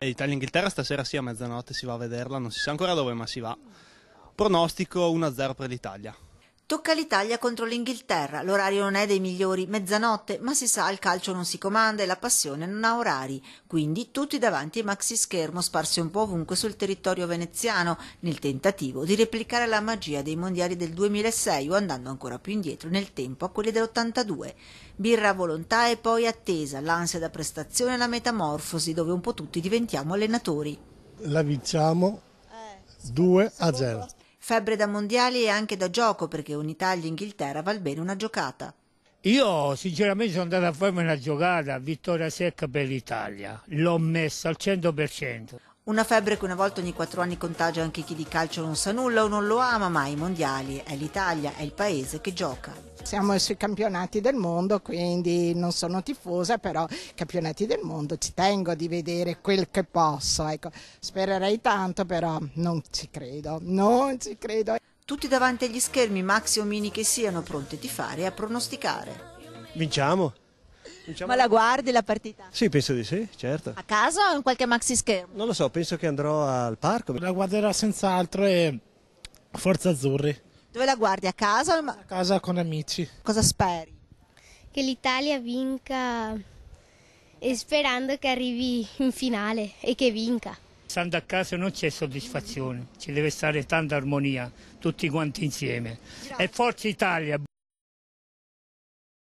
Italia-Inghilterra stasera sì, a mezzanotte si va a vederla, non si sa ancora dove ma si va. Pronostico 1-0 per l'Italia. Tocca l'Italia contro l'Inghilterra, l'orario non è dei migliori, mezzanotte, ma si sa il calcio non si comanda e la passione non ha orari, quindi tutti davanti ai maxi schermo sparsi un po' ovunque sul territorio veneziano, nel tentativo di replicare la magia dei mondiali del 2006 o andando ancora più indietro nel tempo a quelli dell'82. Birra a volontà e poi attesa, l'ansia da prestazione e la metamorfosi dove un po' tutti diventiamo allenatori. La vinciamo 2-0. Febbre da mondiali e anche da gioco perché un'Italia-Inghilterra val bene una giocata. Io sinceramente sono andato a farmi una giocata, vittoria secca per l'Italia, l'ho messa al 100%. Una febbre che una volta ogni 4 anni contagia anche chi di calcio non sa nulla o non lo ama, ma ai mondiali è l'Italia, è il paese che gioca. Siamo sui campionati del mondo, quindi non sono tifosa, però campionati del mondo ci tengo di vedere quel che posso. Ecco. Spererei tanto, però non ci credo. Tutti davanti agli schermi, maxi o mini che siano, pronti a tifare e a pronosticare. Vinciamo. Ma la guardi la partita? Sì, penso di sì, certo. A casa o in qualche maxi schermo? Non lo so, penso che andrò al parco. La guarderò senz'altro e Forza Azzurri. Dove la guardi? A casa? A casa con amici. Cosa speri? Che l'Italia vinca e sperando che arrivi in finale e che vinca. Stando a casa non c'è soddisfazione, ci deve stare tanta armonia, tutti quanti insieme. E Forza Italia!